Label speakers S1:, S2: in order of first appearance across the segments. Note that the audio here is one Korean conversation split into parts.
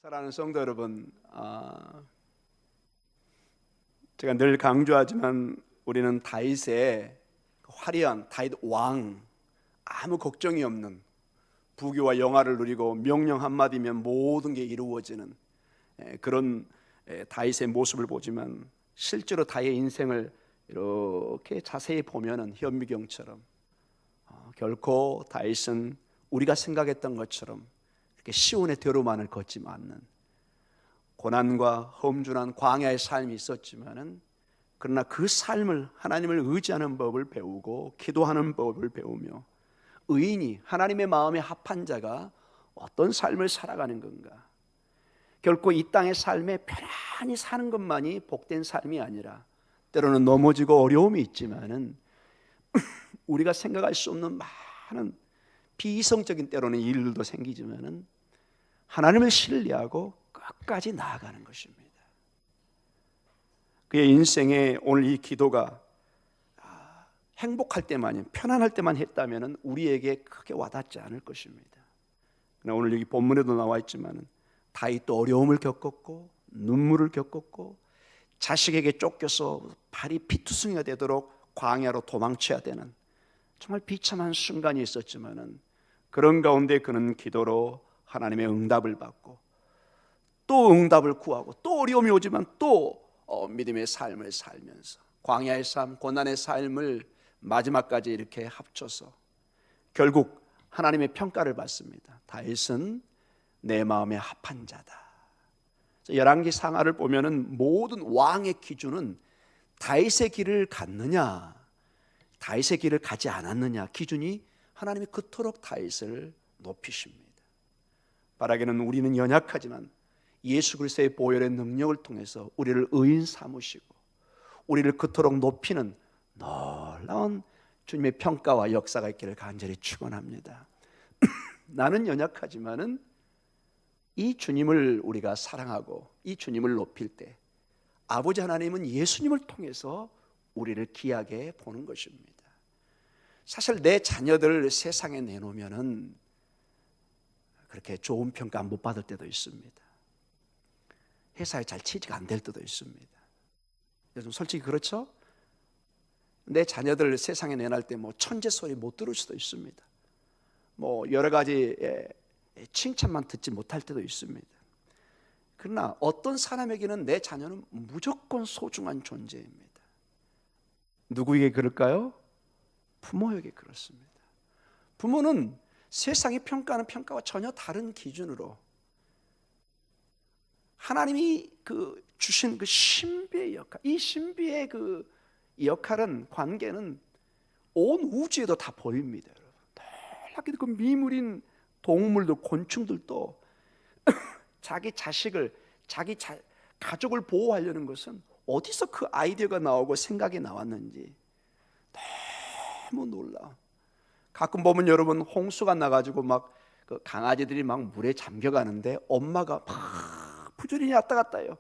S1: 사랑하는 성도 여러분, 제가 늘 강조하지만 우리는 다윗의 화려한 다윗 왕, 아무 걱정이 없는 부귀와 영화를 누리고 명령 한마디면 모든 게 이루어지는 그런 다윗의 모습을 보지만, 실제로 다윗의 인생을 이렇게 자세히 보면은 현미경처럼 결코 다윗은 우리가 생각했던 것처럼 이렇게 시온의 대로만을 걷지 않는, 고난과 험준한 광야의 삶이 있었지만은, 그러나 그 삶을 하나님을 의지하는 법을 배우고 기도하는 법을 배우며, 의인이 하나님의 마음에 합한 자가 어떤 삶을 살아가는 건가, 결코 이 땅의 삶에 편안히 사는 것만이 복된 삶이 아니라, 때로는 넘어지고 어려움이 있지만은 우리가 생각할 수 없는 많은 비이성적인 때로는 일들도 생기지만은 하나님을 신뢰하고 끝까지 나아가는 것입니다. 그의 인생에 오늘 이 기도가 행복할 때만이, 편안할 때만 했다면 우리에게 크게 와닿지 않을 것입니다. 그러나 오늘 여기 본문에도 나와 있지만 다윗도 어려움을 겪었고 눈물을 겪었고 자식에게 쫓겨서 발이 피투성이가 되도록 광야로 도망쳐야 되는 정말 비참한 순간이 있었지만, 그런 가운데 그는 기도로 하나님의 응답을 받고 또 응답을 구하고 또 어려움이 오지만 또 믿음의 삶을 살면서 광야의 삶, 고난의 삶을 마지막까지 이렇게 합쳐서 결국 하나님의 평가를 받습니다. 다윗은 내 마음에 합한 자다. 열왕기 상하를 보면은 모든 왕의 기준은 다윗의 길을 갔느냐, 다윗의 길을 가지 않았느냐, 기준이 하나님이 그토록 다윗을 높이십니다. 바라기는 우리는 연약하지만 예수 그리스도의 보혈의 능력을 통해서 우리를 의인 삼으시고 우리를 그토록 높이는 놀라운 주님의 평가와 역사가 있기를 간절히 축원합니다. 나는 연약하지만은 이 주님을 우리가 사랑하고 이 주님을 높일 때 아버지 하나님은 예수님을 통해서 우리를 귀하게 보는 것입니다. 사실 내 자녀들 세상에 내놓으면은 그렇게 좋은 평가 못 받을 때도 있습니다. 회사에 잘 취직 안 될 때도 있습니다. 요즘 솔직히 그렇죠? 내 자녀들 세상에 내놓을 때 뭐 천재 소리 못 들을 수도 있습니다. 뭐 여러 가지 칭찬만 듣지 못할 때도 있습니다. 그러나 어떤 사람에게는 내 자녀는 무조건 소중한 존재입니다. 누구에게 그럴까요? 부모에게 그렇습니다. 부모는 세상이 평가하는 평가와 전혀 다른 기준으로 하나님이 주신 그 신비의 역할, 이 신비의 그 역할은, 관계는 온 우주에도 다 보입니다. 놀랍게도 그 미물인 동물도 곤충들도 자기 자식을, 가족을 보호하려는 것은 어디서 그 아이디어가 나오고 생각이 나왔는지 너무 놀라워. 가끔 보면 여러분, 홍수가 나가지고 막 그 강아지들이 막 물에 잠겨가는데 엄마가 막 부지런히 왔다 갔다 해요.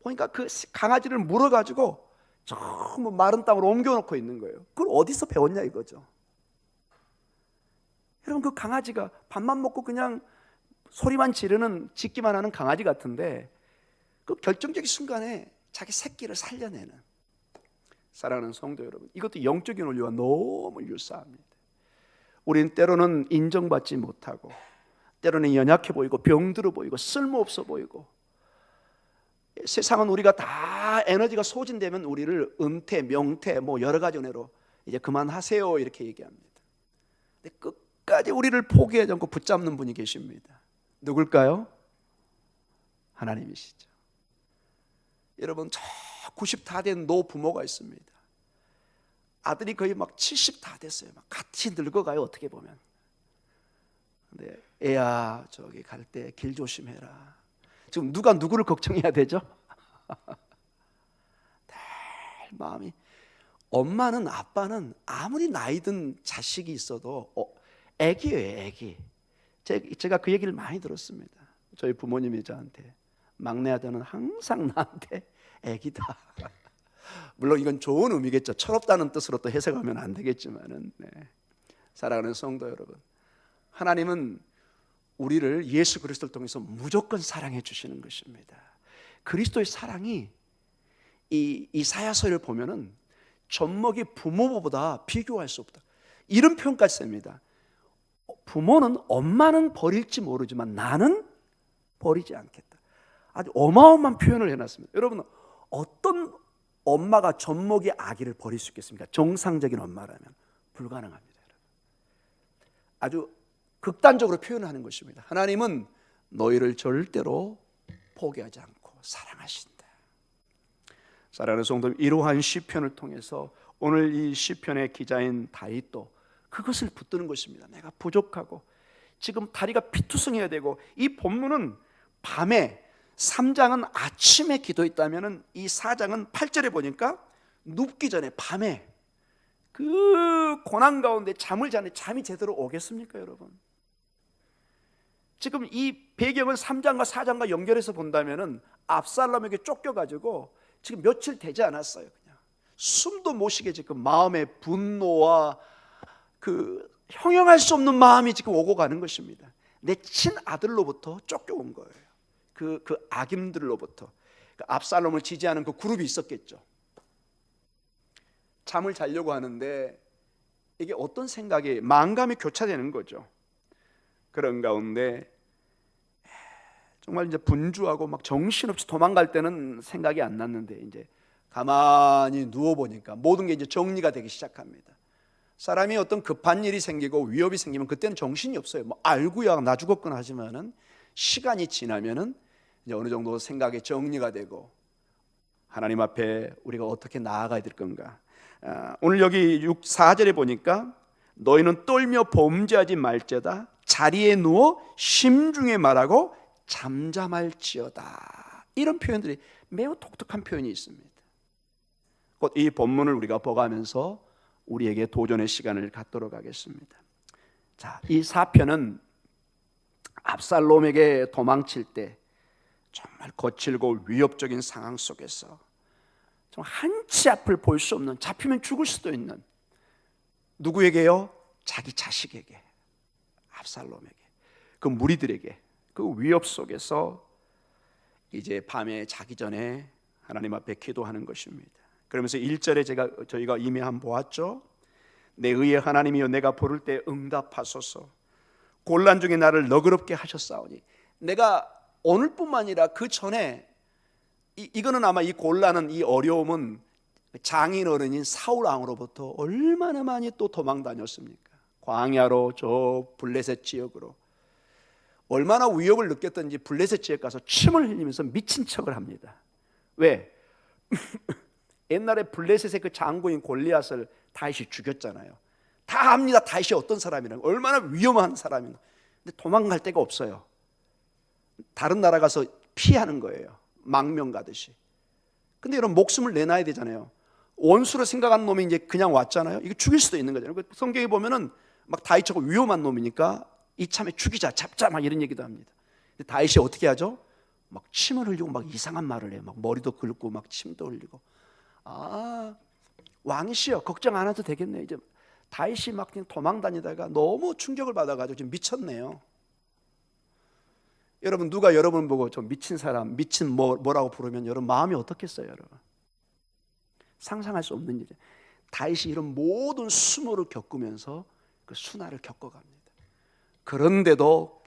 S1: 보니까 그 강아지를 물어가지고 전부 마른 땅으로 옮겨놓고 있는 거예요. 그걸 어디서 배웠냐 이거죠. 여러분, 그 강아지가 밥만 먹고 그냥 소리만 지르는, 짖기만 하는 강아지 같은데 그 결정적인 순간에 자기 새끼를 살려내는, 사랑하는 성도 여러분, 이것도 영적인 원리와 너무 유사합니다. 우리는 때로는 인정받지 못하고, 때로는 연약해 보이고 병들어 보이고 쓸모없어 보이고, 세상은 우리가 다 에너지가 소진되면 우리를 은퇴, 명퇴, 뭐 여러 가지 은혜로 이제 그만하세요 이렇게 얘기합니다. 근데 끝까지 우리를 포기하지 않고 붙잡는 분이 계십니다. 누굴까요? 하나님이시죠. 여러분, 저 90 다 된 노부모가 있습니다. 아들이 거의 막 70 다 됐어요. 막 같이 늙어가요, 어떻게 보면. 근데 애야, 저기 갈 때 길 조심해라. 지금 누가 누구를 걱정해야 되죠? 늘 마음이, 엄마는, 아빠는 아무리 나이 든 자식이 있어도 애기예요, 애기. 제가 그 얘기를 많이 들었습니다. 저희 부모님이 저한테, 막내 아들은 항상 나한테 애기다. 물론 이건 좋은 의미겠죠. 철없다는 뜻으로 또 해석하면 안 되겠지만은, 사랑하는 성도 여러분, 하나님은 우리를 예수 그리스도를 통해서 무조건 사랑해 주시는 것입니다. 그리스도의 사랑이 이 이사야서를 보면은 젖먹이 부모보다 비교할 수 없다, 이런 표현까지 씁니다. 부모는 엄마는 버릴지 모르지만 나는 버리지 않겠다. 아주 어마어마한 표현을 해놨습니다. 여러분, 어떤 엄마가 젖먹이 아기를 버릴 수 있겠습니까? 정상적인 엄마라면 불가능합니다. 아주 극단적으로 표현하는 것입니다. 하나님은 너희를 절대로 포기하지 않고 사랑하신다. 사랑하는 성도, 이러한 시편을 통해서 오늘 이 시편의 기자인 다윗도 그것을 붙드는 것입니다. 내가 부족하고 지금 다리가 피투성해야 되고, 이 본문은 밤에, 3장은 아침에 기도했다면 이 4장은 8절에 보니까 눕기 전에 밤에 그 고난 가운데 잠을 자는데 잠이 제대로 오겠습니까 여러분? 지금 이 배경은 3장과 4장과 연결해서 본다면 압살롬에게 쫓겨가지고 지금 며칠 되지 않았어요. 그냥 숨도 못 쉬게 지금 마음의 분노와 그 형용할 수 없는 마음이 지금 오고 가는 것입니다. 내 친아들로부터 쫓겨온 거예요. 그 악인들로부터. 그 압살롬을 지지하는 그 그룹이 있었겠죠. 잠을 자려고 하는데 이게 어떤 생각이, 만감이 교차되는 거죠. 그런 가운데 정말 이제 분주하고 막 정신없이 도망갈 때는 생각이 안 났는데 이제 가만히 누워 보니까 모든 게 이제 정리가 되기 시작합니다. 사람이 어떤 급한 일이 생기고 위협이 생기면 그때는 정신이 없어요. 뭐 알고야 나 죽었구나 하지만은 시간이 지나면은 이제 어느 정도 생각이 정리가 되고 하나님 앞에 우리가 어떻게 나아가야 될 건가. 오늘 여기 4절에 보니까 너희는 떨며 범죄하지 말지어다 자리에 누워 심중에 말하고 잠잠할지어다. 이런 표현들이 매우 독특한 표현이 있습니다. 곧 이 본문을 우리가 보가면서 우리에게 도전의 시간을 갖도록 하겠습니다. 자, 이 사편은 압살롬에게 도망칠 때 정말 거칠고 위협적인 상황 속에서 좀 한치 앞을 볼 수 없는, 잡히면 죽을 수도 있는, 누구에게요? 자기 자식에게, 압살롬에게, 그 무리들에게, 그 위협 속에서 이제 밤에 자기 전에 하나님 앞에 기도하는 것입니다. 그러면서 1절에 저희가 이미 한번 보았죠. 내 의의 하나님이여 내가 부를 때 응답하소서. 곤란 중에 나를 너그럽게 하셨사오니. 내가 오늘뿐만 아니라 그 전에 이거는 아마 이 곤란은, 이 어려움은 장인 어른인 사울 왕으로부터 얼마나 많이 또 도망 다녔습니까? 광야로, 저 블레셋 지역으로 얼마나 위협을 느꼈던지 블레셋 지역 가서 침을 흘리면서 미친 척을 합니다. 왜? 옛날에 블레셋의 그 장군인 골리앗을 다윗이 죽였잖아요. 다 압니다. 다윗이 어떤 사람이라고, 얼마나 위험한 사람인가. 근데 도망갈 데가 없어요. 다른 나라 가서 피하는 거예요. 망명 가듯이. 근데 이런 목숨을 내놔야 되잖아요. 원수로 생각한 놈이 이제 그냥 왔잖아요. 이거 죽일 수도 있는 거잖아요. 성경에 보면은 막 다윗하고 위험한 놈이니까 이참에 죽이자, 잡자, 막 이런 얘기도 합니다. 근데 다윗이 어떻게 하죠? 막 침을 흘리고 막 이상한 말을 해요. 막 머리도 긁고 막 침도 흘리고. 아, 왕이시여 걱정 안 해도 되겠네. 이제 다윗이 막 그냥 도망 다니다가 너무 충격을 받아가지고 지금 미쳤네요. 여러분, 누가 여러분 보고 좀 미친 사람, 미친 뭐라고 부르면 여러분 마음이 어떻겠어요, 여러분? 상상할 수 없는 일이에요. 다윗이 이런 모든 수모를 겪으면서 그 순환을 겪어갑니다. 그런데도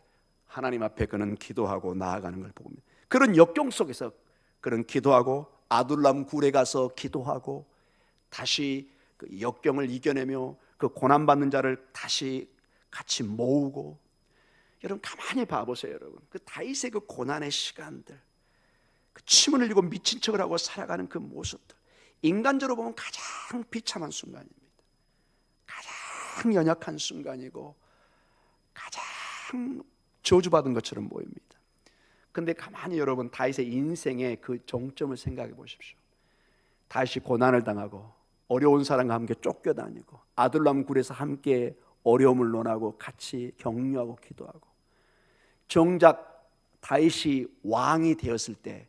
S1: 하나님 앞에 그는 기도하고 나아가는 걸 보고, 그런 역경 속에서 그는 기도하고 아둘람 굴에 가서 기도하고 다시 그 역경을 이겨내며 그 고난받는 자를 다시 같이 모으고. 여러분 가만히 봐보세요. 여러분 그 다윗의 그 고난의 시간들, 그 침을 흘리고 미친 척을 하고 살아가는 그 모습들, 인간적으로 보면 가장 비참한 순간입니다. 가장 연약한 순간이고 가장 저주받은 것처럼 보입니다. 근데 가만히 여러분 다윗의 인생의 그 정점을 생각해 보십시오. 다윗이 고난을 당하고 어려운 사람과 함께 쫓겨다니고 아둘람 굴에서 함께 어려움을 논하고 같이 격려하고 기도하고, 정작 다윗이 왕이 되었을 때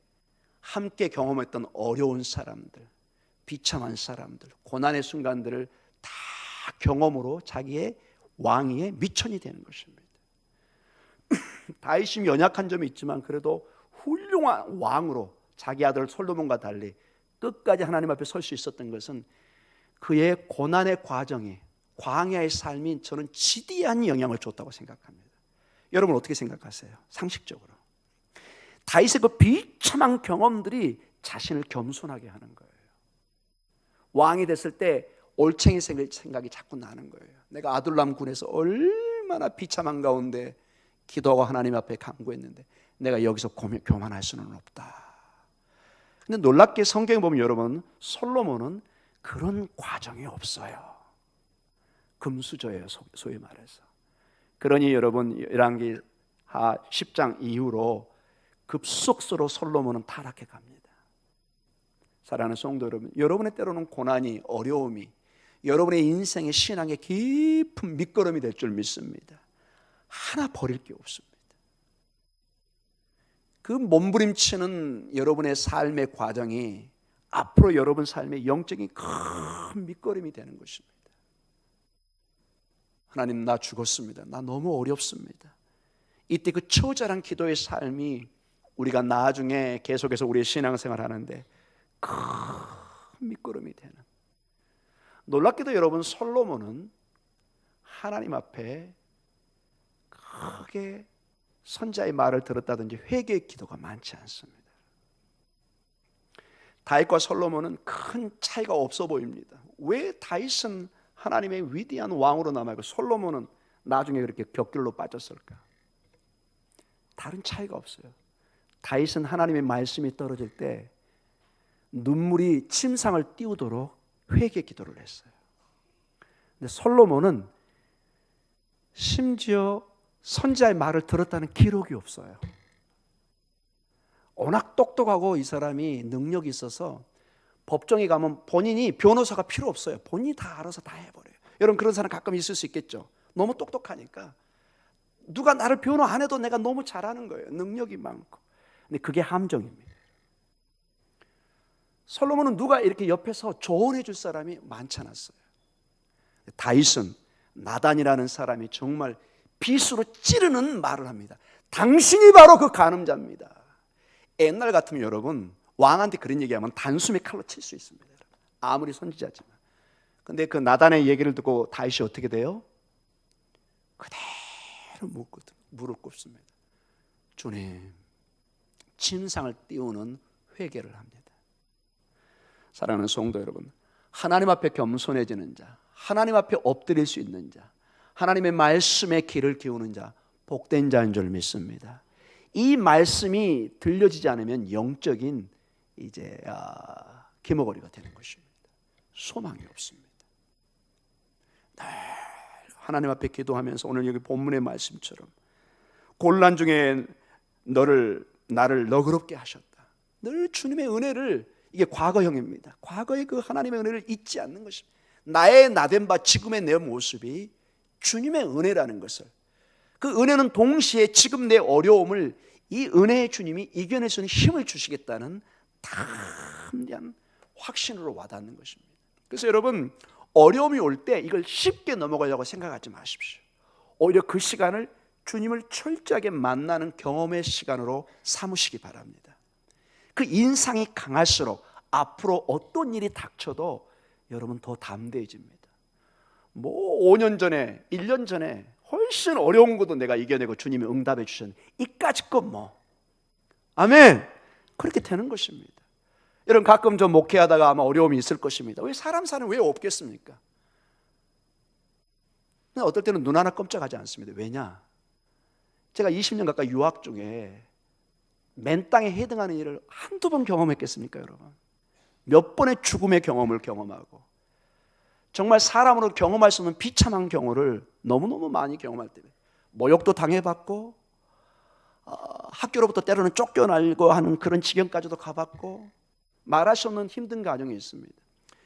S1: 함께 경험했던 어려운 사람들, 비참한 사람들, 고난의 순간들을 다 경험으로 자기의 왕위의 미천이 되는 것입니다. 다윗이 연약한 점이 있지만 그래도 훌륭한 왕으로 자기 아들 솔로몬과 달리 끝까지 하나님 앞에 설 수 있었던 것은 그의 고난의 과정이, 광야의 삶이 저는 지대한 영향을 줬다고 생각합니다. 여러분 어떻게 생각하세요? 상식적으로 다윗의 그 비참한 경험들이 자신을 겸손하게 하는 거예요. 왕이 됐을 때 올챙이 생각이 자꾸 나는 거예요. 내가 아둘람 군에서 얼마나 비참한 가운데 기도하고 하나님 앞에 간구했는데 내가 여기서 교만할 수는 없다. 근데 놀랍게 성경에 보면 여러분, 솔로몬은 그런 과정이 없어요. 금수저예요, 소위 말해서. 그러니 여러분, 열왕기 10장 이후로 급속도로 솔로몬은 타락해 갑니다. 사랑하는 성도 여러분, 여러분의 때로는 고난이, 어려움이 여러분의 인생의 신앙의 깊은 밑거름이 될 줄 믿습니다. 하나 버릴 게 없습니다. 그 몸부림치는 여러분의 삶의 과정이 앞으로 여러분 삶의 영적인 큰 밑거름이 되는 것입니다. 하나님, 나 죽었습니다. 나 너무 어렵습니다. 이때 그 처절한 기도의 삶이 우리가 나중에 계속해서 우리의 신앙생활 하는데 큰 밑거름이 되는. 놀랍게도 여러분, 솔로몬은 하나님 앞에 크게 선자의 말을 들었다든지 회개의 기도가 많지 않습니다. 다윗과 솔로몬은 큰 차이가 없어 보입니다. 왜 다윗은 하나님의 위대한 왕으로 남아있고 솔로몬은 나중에 그렇게 격결로 빠졌을까? 다른 차이가 없어요. 다윗은 하나님의 말씀이 떨어질 때 눈물이 침상을 띄우도록 회개 기도를 했어요. 근데 솔로몬은 심지어 선지자의 말을 들었다는 기록이 없어요. 워낙 똑똑하고 이 사람이 능력이 있어서 법정에 가면 본인이 변호사가 필요 없어요. 본인이 다 알아서 다 해버려요. 여러분 그런 사람 가끔 있을 수 있겠죠. 너무 똑똑하니까 누가 나를 변호 안 해도 내가 너무 잘하는 거예요. 능력이 많고. 근데 그게 함정입니다. 솔로몬은 누가 이렇게 옆에서 조언해 줄 사람이 많지 않았어요. 다윗은 나단이라는 사람이 정말 빗으로 찌르는 말을 합니다. 당신이 바로 그 간음자입니다. 옛날 같으면 여러분 왕한테 그런 얘기하면 단숨에 칼로 칠 수 있습니다. 아무리 선지자지만. 근데 그 나단의 얘기를 듣고 다윗이 어떻게 돼요? 그대로 무릎 꿇습니다. 주님, 침상을 띄우는 회개를 합니다. 사랑하는 성도 여러분, 하나님 앞에 겸손해지는 자, 하나님 앞에 엎드릴 수 있는 자, 하나님의 말씀에 귀를 기우는 자, 복된 자인 줄 믿습니다. 이 말씀이 들려지지 않으면 영적인 이제 기머거리가 되는 것입니다. 소망이 없습니다. 늘 하나님 앞에 기도하면서 오늘 여기 본문의 말씀처럼 곤란 중에 나를 너그럽게 하셨다. 늘 주님의 은혜를, 이게 과거형입니다. 과거의 그 하나님의 은혜를 잊지 않는 것입니다. 나의 나된 바 지금의 내 모습이 주님의 은혜라는 것을, 그 은혜는 동시에 지금 내 어려움을 이 은혜의 주님이 이겨낼 수 있는 힘을 주시겠다는 담대한 확신으로 와닿는 것입니다. 그래서 여러분, 어려움이 올 때 이걸 쉽게 넘어가려고 생각하지 마십시오. 오히려 그 시간을 주님을 철저하게 만나는 경험의 시간으로 삼으시기 바랍니다. 그 인상이 강할수록 앞으로 어떤 일이 닥쳐도 여러분 더 담대해집니다. 5년 전에, 1년 전에 훨씬 어려운 것도 내가 이겨내고 주님이 응답해 주셨는데 이까짓 것 아멘. 그렇게 되는 것입니다. 여러분 가끔 좀 목회하다가 아마 어려움이 있을 것입니다. 왜 사람 사는 왜 없겠습니까? 근데 어떨 때는 눈 하나 깜짝하지 않습니다. 왜냐? 제가 20년 가까이 유학 중에 맨 땅에 해당하는 일을 한두 번 경험했겠습니까, 여러분? 몇 번의 죽음의 경험을 경험하고 정말 사람으로 경험할 수 없는 비참한 경우를 너무너무 많이 경험할 때 모욕도 당해봤고 학교로부터 때로는 쫓겨나고 하는 그런 지경까지도 가봤고 말할 수 없는 힘든 과정이 있습니다.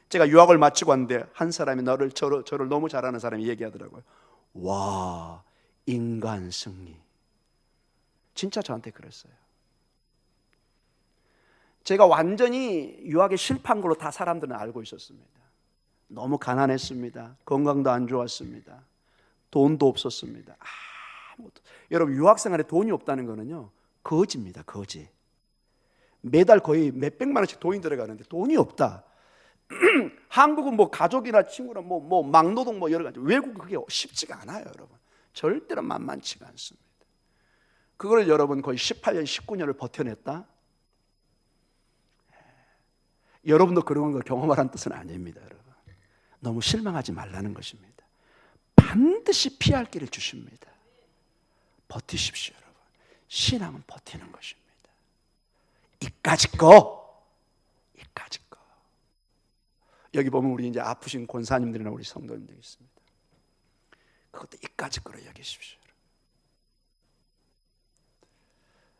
S1: 제가 유학을 마치고 왔는데 한 사람이 저를 너무 잘 아는 사람이 얘기하더라고요. 와, 인간 승리. 진짜 저한테 그랬어요. 제가 완전히 유학에 실패한 걸로 다 사람들은 알고 있었습니다. 너무 가난했습니다. 건강도 안 좋았습니다. 돈도 없었습니다. 아무것도. 여러분, 유학생활에 돈이 없다는 거는요, 거지입니다. 거지. 매달 거의 몇백만 원씩 돈이 들어가는데 돈이 없다. 한국은 뭐 가족이나 친구나 뭐 막노동 뭐 여러 가지. 외국은 그게 쉽지가 않아요, 여러분. 절대로 만만치가 않습니다. 그걸 여러분 거의 18년, 19년을 버텨냈다. 여러분도 그런 걸 경험하라는 뜻은 아닙니다, 여러분. 너무 실망하지 말라는 것입니다. 반드시 피할 길을 주십니다. 버티십시오, 여러분. 신앙은 버티는 것입니다. 이까짓 거. 여기 보면 우리 이제 아프신 권사님들이나 우리 성도님들 있습니다. 그것도 이까짓 거로 여기십시오.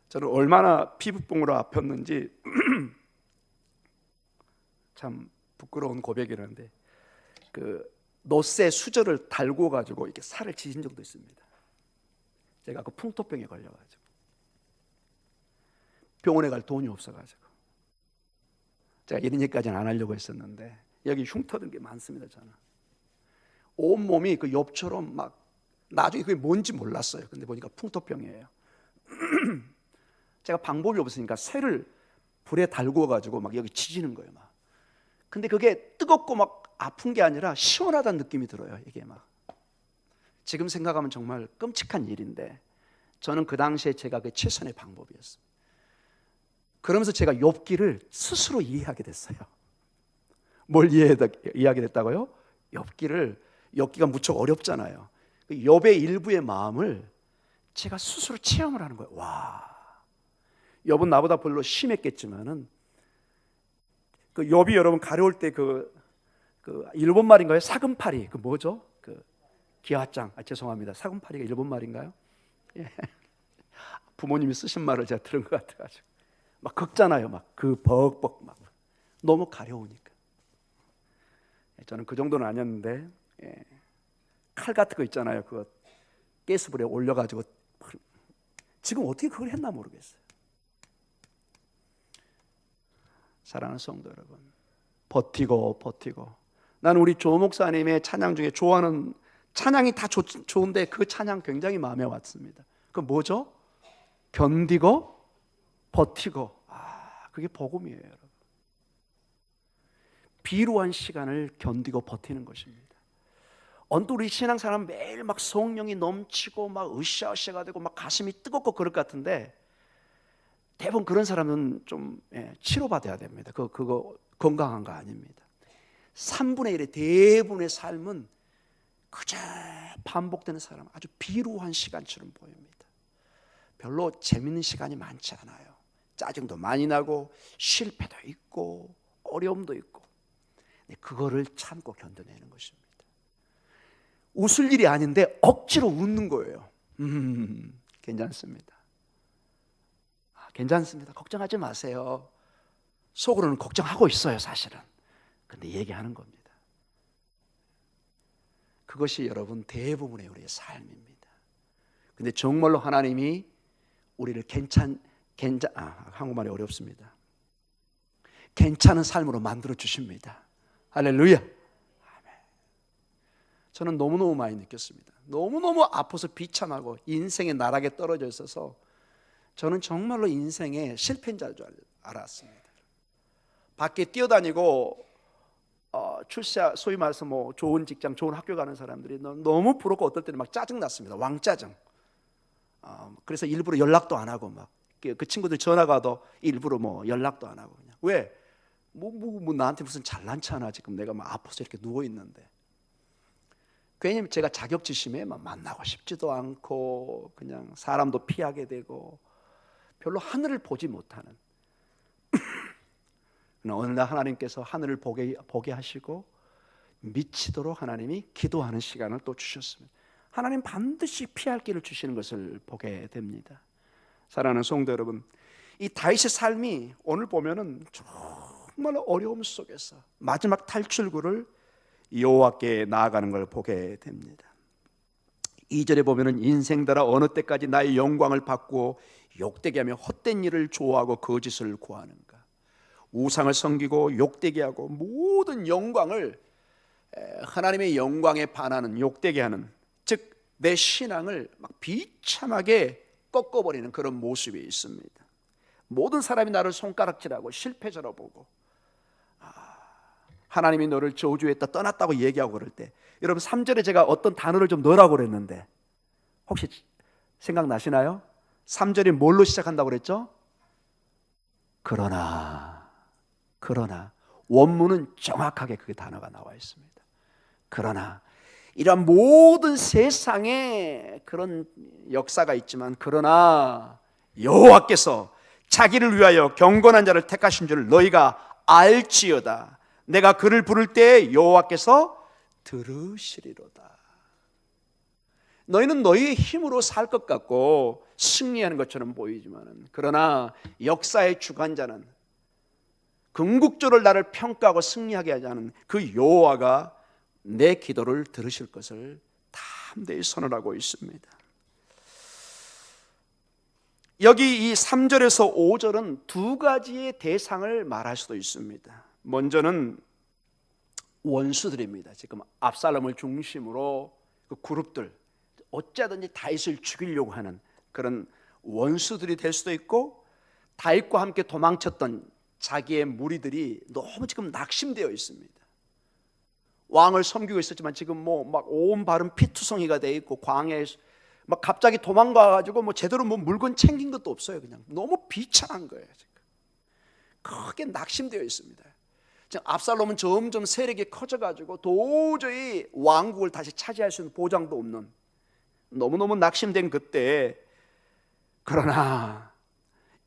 S1: 저는 얼마나 피부병으로 아팠는지 참 부끄러운 고백이라는데, 그 노쇠 수저를 달고 가지고 이렇게 살을 지진 적도 있습니다. 제가 그 풍토병에 걸려가지고 병원에 갈 돈이 없어가지고 제가 이런 얘기까지는 안 하려고 했었는데, 여기 흉터든 게 많습니다. 저는 온 몸이 그 엽처럼 막, 나중에 그게 뭔지 몰랐어요. 근데 보니까 풍토병이에요. 제가 방법이 없으니까 쇠를 불에 달구어 가지고 막 여기 지지는 거예요, 막. 근데 그게 뜨겁고 막 아픈 게 아니라 시원하다는 느낌이 들어요. 이게 막 지금 생각하면 정말 끔찍한 일인데, 저는 그 당시에 제가 그 최선의 방법이었어요. 그러면서 제가 욥기를 스스로 이해하게 됐어요. 뭘 이해하게 됐다고요? 욥기가 무척 어렵잖아요. 욥의 일부의 마음을 제가 스스로 체험을 하는 거예요. 와, 욥은 나보다 별로 심했겠지만은, 그 욥이 여러분 가려울 때 그 일본 말인가요? 사금팔이, 그 뭐죠? 그 기와장, 죄송합니다. 사금팔이가 일본 말인가요? 예. 부모님이 쓰신 말을 제가 들은 것 같아가지고 막 긁잖아요. 막 그 벅벅 막 너무 가려우니까. 저는 그 정도는 아니었는데, 예. 칼 같은 거 있잖아요. 그거 가스불에 올려가지고 지금 어떻게 그걸 했나 모르겠어요. 사랑하는 성도 여러분, 버티고. 나는 우리 조 목사님의 찬양 중에 좋아하는 찬양이 다 좋은데 그 찬양 굉장히 마음에 왔습니다. 그 뭐죠? 견디고 버티고. 그게 복음이에요, 여러분. 비루한 시간을 견디고 버티는 것입니다. 언뜻 우리 신앙사람 매일 막 성령이 넘치고 막 으쌰으쌰가 되고 막 가슴이 뜨겁고 그럴 것 같은데, 대부분 그런 사람은 좀 치료받아야 됩니다. 그거 건강한 거 아닙니다. 3분의 1의 대부분의 삶은 그저 반복되는 사람, 아주 비루한 시간처럼 보입니다. 별로 재밌는 시간이 많지 않아요. 짜증도 많이 나고 실패도 있고 어려움도 있고, 그거를 참고 견뎌내는 것입니다. 웃을 일이 아닌데 억지로 웃는 거예요. 괜찮습니다. 괜찮습니다. 걱정하지 마세요. 속으로는 걱정하고 있어요, 사실은. 근데 얘기하는 겁니다. 그것이 여러분 대부분의 우리의 삶입니다. 근데 정말로 하나님이 우리를 한국말이 어렵습니다. 괜찮은 삶으로 만들어 주십니다. 할렐루야. 아멘. 저는 너무너무 많이 느꼈습니다. 너무너무 아파서 비참하고 인생의 나락에 떨어져 있어서 저는 정말로 인생의 실패자인 줄 알았습니다. 밖에 뛰어다니고 출세, 소위 말해서 뭐 좋은 직장, 좋은 학교 가는 사람들이 너무 부럽고 어떨 때는 막 짜증 났습니다. 왕짜증. 그래서 일부러 연락도 안 하고 막 그 친구들 전화가 와도 일부러 뭐 연락도 안 하고 그냥. 왜? 뭐 나한테 무슨 잘난 체하나, 지금 내가 막 아파서 이렇게 누워 있는데. 괜히 제가 자격지심에 막 만나고 싶지도 않고 그냥 사람도 피하게 되고 별로 하늘을 보지 못하는. 어느 날 하나님께서 하늘을 보게 하시고 미치도록 하나님이 기도하는 시간을 또 주셨습니다. 하나님 반드시 피할 길을 주시는 것을 보게 됩니다. 사랑하는 성도 여러분, 이 다윗의 삶이 오늘 보면은 정말 어려움 속에서 마지막 탈출구를 여호와께 나아가는 걸 보게 됩니다. 2절에 보면은 인생 따라 어느 때까지 나의 영광을 바꾸어 욕되게 하며 헛된 일을 좋아하고 거짓을 구하는가. 우상을 섬기고 욕되게 하고 모든 영광을 하나님의 영광에 반하는, 욕되게 하는, 즉 내 신앙을 막 비참하게 꺾어버리는 그런 모습이 있습니다. 모든 사람이 나를 손가락질하고 실패자로 보고 하나님이 너를 저주했다 떠났다고 얘기하고 그럴 때, 여러분 3절에 제가 어떤 단어를 좀 넣으라고 그랬는데 혹시 생각나시나요? 3절이 뭘로 시작한다고 그랬죠? 그러나 원문은 정확하게 그 단어가 나와 있습니다. 그러나 이런 모든 세상에 그런 역사가 있지만, 그러나 여호와께서 자기를 위하여 경건한 자를 택하신 줄 너희가 알지어다. 내가 그를 부를 때 여호와께서 들으시리로다. 너희는 너희의 힘으로 살 것 같고 승리하는 것처럼 보이지만, 그러나 역사의 주관자는, 궁극적으로 나를 평가하고 승리하게 하자는 그 여호와가 내 기도를 들으실 것을 담대히 선언하고 있습니다. 여기 이 3절에서 5절은 두 가지의 대상을 말할 수도 있습니다. 먼저는 원수들입니다. 지금 압살롬을 중심으로 그 그룹들, 어찌하든지 다윗을 죽이려고 하는 그런 원수들이 될 수도 있고, 다윗과 함께 도망쳤던 자기의 무리들이 너무 지금 낙심되어 있습니다. 왕을 섬기고 있었지만 지금 뭐 막 온 발은 피투성이가 돼 있고, 광야에 막 갑자기 도망가가지고 제대로 물건 챙긴 것도 없어요. 그냥 너무 비참한 거예요. 지금 크게 낙심되어 있습니다. 지금 압살롬은 점점 세력이 커져가지고 도저히 왕국을 다시 차지할 수 있는 보장도 없는, 너무너무 낙심된 그때, 그러나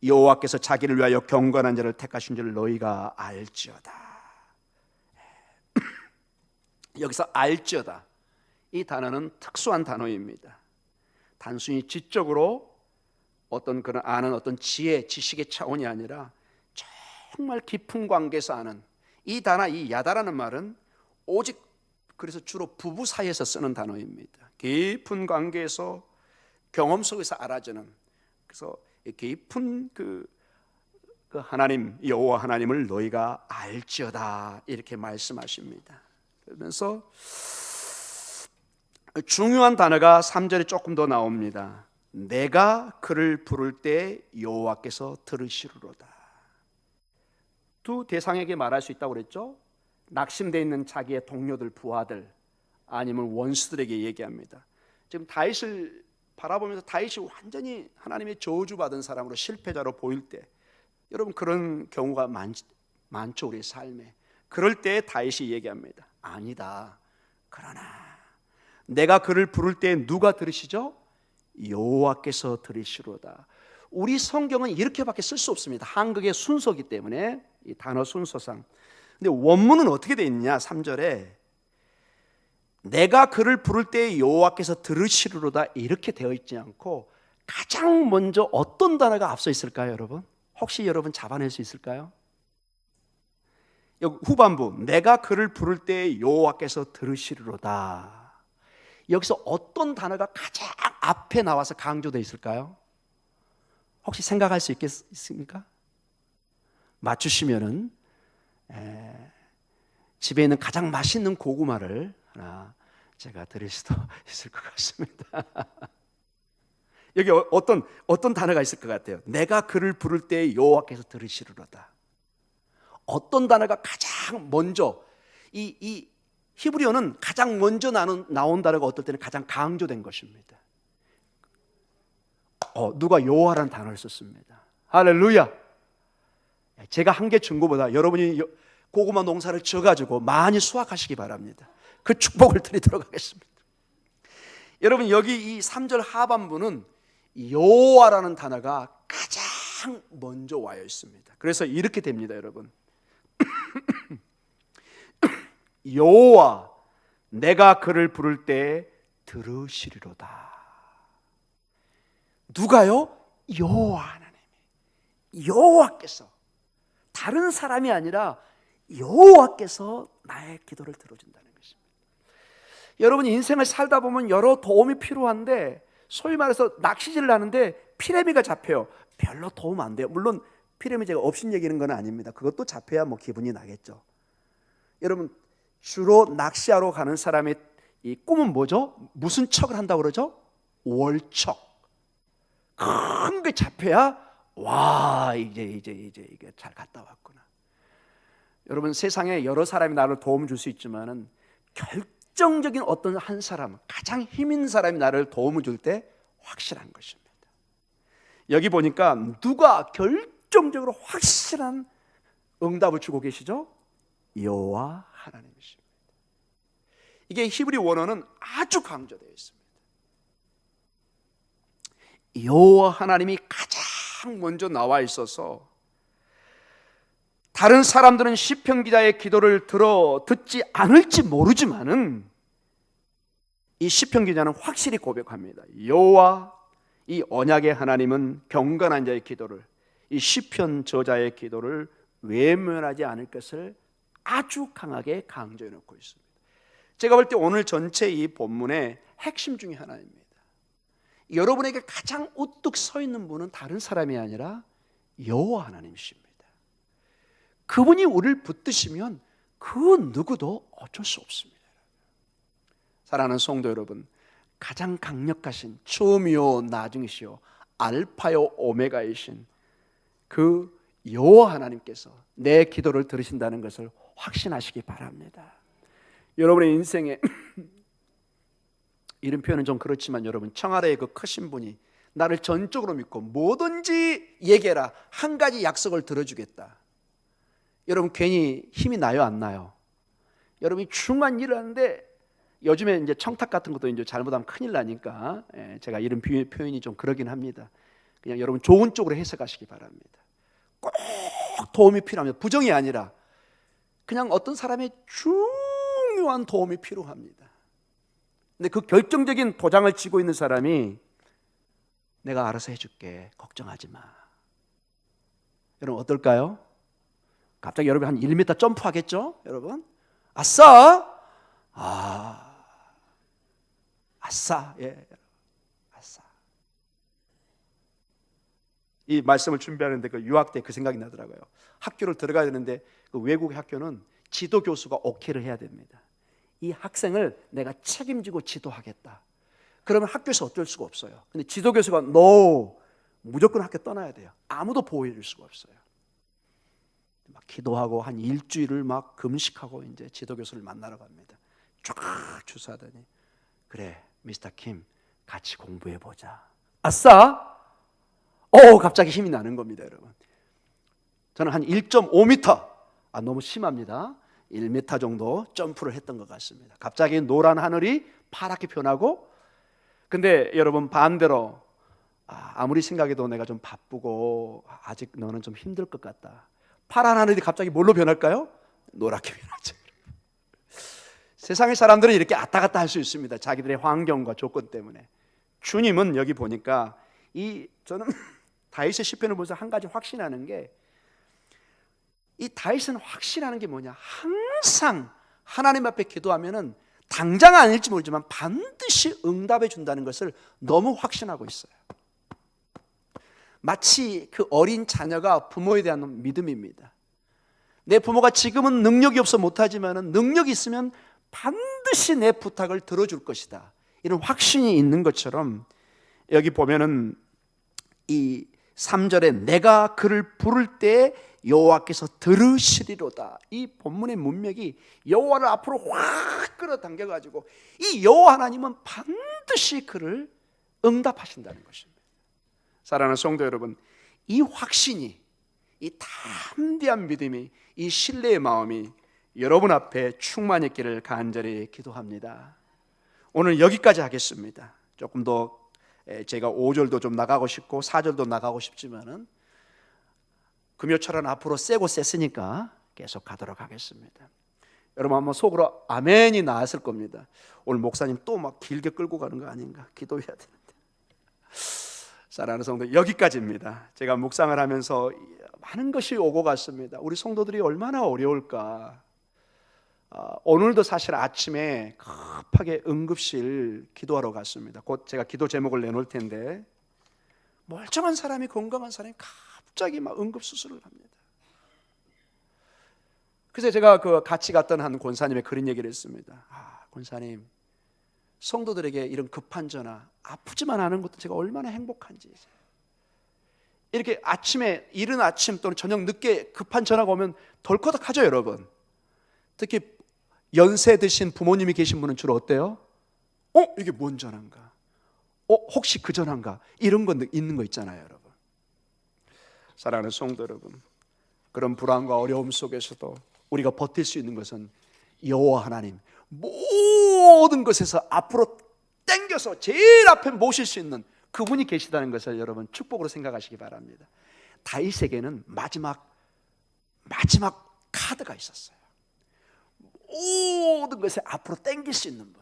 S1: 여호와께서 자기를 위하여 경건한 자를 택하신 줄 너희가 알지어다. 여기서 알지어다, 이 단어는 특수한 단어입니다. 단순히 지적으로 어떤 그런 아는 어떤 지혜, 지식의 차원이 아니라 정말 깊은 관계에서 아는, 이 단어, 이 야다라는 말은 오직, 그래서 주로 부부 사이에서 쓰는 단어입니다. 깊은 관계에서 경험 속에서 알아주는, 그래서 깊은 그 하나님, 여호와 하나님을 너희가 알지어다, 이렇게 말씀하십니다. 그러면서 중요한 단어가 3절에 조금 더 나옵니다. 내가 그를 부를 때 여호와께서 들으시리로다. 두 대상에게 말할 수 있다고 그랬죠. 낙심되어 있는 자기의 동료들, 부하들, 아니면 원수들에게 얘기합니다. 지금 다윗을 바라보면서 다윗이 완전히 하나님의 저주받은 사람으로, 실패자로 보일 때, 여러분 그런 경우가 많죠, 우리의 삶에. 그럴 때 다윗이 얘기합니다. 아니다, 그러나 내가 그를 부를 때 누가 들으시죠? 여호와께서 들으시로다. 우리 성경은 이렇게밖에 쓸 수 없습니다. 한국의 순서이기 때문에, 이 단어 순서상. 근데 원문은 어떻게 되어 있느냐, 3절에 내가 그를 부를 때 여호와께서 들으시리로다 이렇게 되어 있지 않고, 가장 먼저 어떤 단어가 앞서 있을까요, 여러분? 혹시 여러분 잡아낼 수 있을까요? 여기 후반부, 내가 그를 부를 때 여호와께서 들으시리로다. 여기서 어떤 단어가 가장 앞에 나와서 강조되어 있을까요? 혹시 생각할 수 있습니까? 맞추시면은 집에 있는 가장 맛있는 고구마를 하나 제가 드릴 수도 있을 것 같습니다. 여기 어떤 단어가 있을 것 같아요? 내가 그를 부를 때 여호와께서 들으시리로다. 어떤 단어가 가장 먼저, 이 히브리어는 가장 먼저 나온 단어가 어떨 때는 가장 강조된 것입니다. 누가 여호와라는 단어를 썼습니다. 할렐루야. 제가 한 개 준 것보다 여러분이 고구마 농사를 지어가지고 많이 수확하시기 바랍니다. 그 축복을 드리도록 하겠습니다. 여러분 여기 이 3절 하반부는 여호와라는 단어가 가장 먼저 와 있습니다. 그래서 이렇게 됩니다, 여러분. 여호와, 내가 그를 부를 때 들으시리로다. 누가요? 여호와 하나님이, 여호와께서, 다른 사람이 아니라 여호와께서 나의 기도를 들어준다는 것입니다. 여러분 인생을 살다 보면 여러 도움이 필요한데, 소위 말해서 낚시질을 하는데 피레미가 잡혀요. 별로 도움 안 돼요. 물론 피레미 제가 없인 얘기는 건 아닙니다. 그것도 잡혀야 기분이 나겠죠. 여러분 주로 낚시하러 가는 사람의 이 꿈은 뭐죠? 무슨 척을 한다고 그러죠? 월척. 큰 게 잡혀야 와 이제 이게 잘 갔다 왔구나. 여러분, 세상에 여러 사람이 나를 도움 줄 수 있지만은 결정적인 어떤 한 사람, 가장 힘 있는 사람이 나를 도움을 줄 때 확실한 것입니다. 여기 보니까 누가 결정적으로 확실한 응답을 주고 계시죠? 여호와 하나님이십니다. 이게 히브리 원어는 아주 강조되어 있습니다. 여호와 하나님이 가장 먼저 나와 있어서 다른 사람들은 시편 기자의 기도를 듣지 않을지 모르지만은 이 시편 기자는 확실히 고백합니다. 여호와, 이 언약의 하나님은 경건한 자의 기도를, 이 시편 저자의 기도를 외면하지 않을 것을 아주 강하게 강조해 놓고 있습니다. 제가 볼 때 오늘 전체 이 본문의 핵심 중에 하나입니다. 여러분에게 가장 우뚝 서 있는 분은 다른 사람이 아니라 여호와 하나님이십니다. 그분이 우리를 붙드시면 그 누구도 어쩔 수 없습니다. 사랑하는 성도 여러분, 가장 강력하신 처음이요 나중이시요 알파요 오메가이신 그 여호와 하나님께서 내 기도를 들으신다는 것을 확신하시기 바랍니다. 여러분의 인생에 이런 표현은 좀 그렇지만 여러분, 청아래의 그 크신 분이 나를 전적으로 믿고 뭐든지 얘기해라, 한 가지 약속을 들어주겠다. 여러분, 괜히 힘이 나요, 안 나요? 여러분이 중요한 일을 하는데, 요즘에 이제 청탁 같은 것도 이제 잘못하면 큰일 나니까 제가 이런 표현이 좀 그러긴 합니다. 그냥 여러분 좋은 쪽으로 해석하시기 바랍니다. 꼭 도움이 필요합니다. 부정이 아니라 그냥 어떤 사람의 중요한 도움이 필요합니다. 근데 그 결정적인 도장을 쥐고 있는 사람이 내가 알아서 해줄게, 걱정하지 마. 여러분 어떨까요? 갑자기 여러분 한 1m 점프하겠죠? 여러분 아싸! 아싸, 예, 아싸. 이 말씀을 준비하는데 그 유학 때 그 생각이 나더라고요. 학교를 들어가야 되는데 그 외국의 학교는 지도 교수가 오케이를 해야 됩니다. 이 학생을 내가 책임지고 지도하겠다. 그러면 학교에서 어쩔 수가 없어요. 근데 지도 교수가 no, 무조건 학교 떠나야 돼요. 아무도 보호해 줄 수가 없어요. 막 기도하고 한 일주일을 막 금식하고 이제 지도 교수를 만나러 갑니다. 쫙 주사하더니 그래, 미스터 킴, 같이 공부해 보자. 아싸! 갑자기 힘이 나는 겁니다, 여러분. 저는 한 1.5m, 너무 심합니다. 1m 정도 점프를 했던 것 같습니다. 갑자기 노란 하늘이 파랗게 변하고, 근데 여러분 반대로 아무리 생각해도 내가 좀 바쁘고 아직 너는 좀 힘들 것 같다. 파란 하늘이 갑자기 뭘로 변할까요? 노랗게 변하죠. 세상의 사람들은 이렇게 왔다 갔다 할 수 있습니다. 자기들의 환경과 조건 때문에. 주님은 여기 보니까 저는 다윗의 시편을 보면서 한 가지 확신하는 게, 이 다윗은 확신하는 게 뭐냐, 항상 하나님 앞에 기도하면은 당장 아닐지 모르지만 반드시 응답해 준다는 것을 너무 확신하고 있어요. 마치 그 어린 자녀가 부모에 대한 믿음입니다. 내 부모가 지금은 능력이 없어 못하지만 능력이 있으면 반드시 내 부탁을 들어줄 것이다, 이런 확신이 있는 것처럼 여기 보면은 이 3절에 내가 그를 부를 때 여호와께서 들으시리로다, 이 본문의 문맥이 여호와를 앞으로 확 끌어당겨가지고 이 여호와 하나님은 반드시 그를 응답하신다는 것입니다. 사랑하는 성도 여러분, 이 확신이, 이 담대한 믿음이, 이 신뢰의 마음이 여러분 앞에 충만했기를 간절히 기도합니다. 오늘 여기까지 하겠습니다. 조금 더 제가 5절도 좀 나가고 싶고 4절도 나가고 싶지만은 금요철은 앞으로 세고 셌으니까 계속 가도록 하겠습니다. 여러분 한번 속으로 아멘이 나왔을 겁니다. 오늘 목사님 또 막 길게 끌고 가는 거 아닌가, 기도해야 되는데. 사랑하는 성도, 여기까지입니다. 제가 묵상을 하면서 많은 것이 오고 갔습니다. 우리 성도들이 얼마나 어려울까. 오늘도 사실 아침에 급하게 응급실 기도하러 갔습니다. 곧 제가 기도 제목을 내놓을 텐데, 멀쩡한 사람이, 건강한 사람이 갑자기 막 응급수술을 합니다. 그래서 제가 같이 갔던 한 권사님의 그런 얘기를 했습니다. 권사님, 성도들에게 이런 급한 전화, 아프지만 않은 것도 제가 얼마나 행복한지. 이렇게 아침에, 이른 아침 또는 저녁 늦게 급한 전화가 오면 덜커덕하죠, 여러분. 특히 연세 드신 부모님이 계신 분은 주로 어때요? 이게 뭔 전화인가? 혹시 그 전화인가? 이런 거 있는 거 있잖아요, 여러분. 사랑하는 성도 여러분, 그런 불안과 어려움 속에서도 우리가 버틸 수 있는 것은 여호와 하나님, 모든 것에서 앞으로 당겨서 제일 앞에 모실 수 있는 그분이 계시다는 것을 여러분 축복으로 생각하시기 바랍니다. 다윗에게는 마지막 카드가 있었어요. 모든 것에 앞으로 당길 수 있는 분,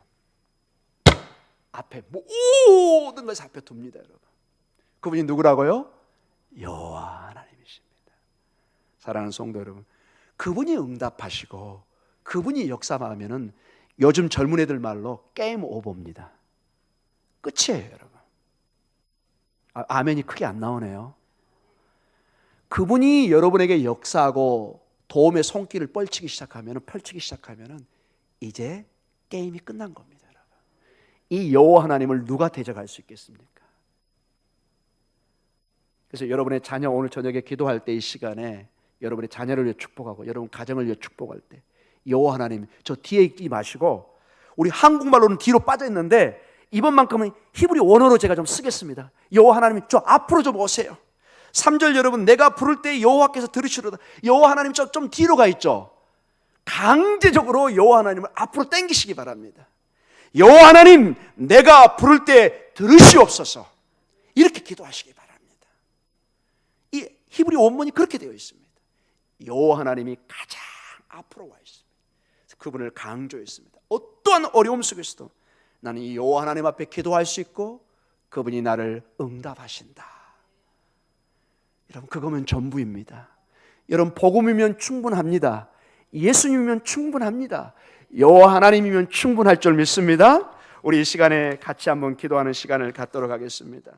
S1: 앞에 모든 것을 앞에 둡니다, 여러분. 그분이 누구라고요? 여호와 하나님이십니다. 사랑하는 성도 여러분, 그분이 응답하시고 그분이 역사하면은 요즘 젊은 애들 말로 게임 오버입니다. 끝이에요, 여러분. 아멘이 크게 안 나오네요. 그분이 여러분에게 역사하고 도움의 손길을 펼치기 시작하면은 이제 게임이 끝난 겁니다, 여러분. 이 여호와 하나님을 누가 대적할 수 있겠습니까? 그래서 여러분의 자녀 오늘 저녁에 기도할 때 이 시간에 여러분의 자녀를 위해 축복하고 여러분 가정을 위해 축복할 때 여호와 하나님, 저 뒤에 있지 마시고, 우리 한국말로는 뒤로 빠져 있는데 이번만큼은 히브리 원어로 제가 좀 쓰겠습니다. 여호와 하나님, 저 앞으로 좀 오세요. 3절 여러분, 내가 부를 때 여호와께서 들으시로다. 여호와 하나님 좀 뒤로 가 있죠. 강제적으로 여호와 하나님을 앞으로 당기시기 바랍니다. 여호와 하나님, 내가 부를 때 들으시옵소서. 이렇게 기도하시기 바랍니다. 이 히브리 원문이 그렇게 되어 있습니다. 여호와 하나님이 가장 앞으로 와 있습니다. 그분을 강조했습니다. 어떠한 어려움 속에서도 나는 이 여호와 하나님 앞에 기도할 수 있고 그분이 나를 응답하신다. 여러분, 그거면 전부입니다. 여러분, 복음이면 충분합니다. 예수님이면 충분합니다. 여호와 하나님이면 충분할 줄 믿습니다. 우리 이 시간에 같이 한번 기도하는 시간을 갖도록 하겠습니다.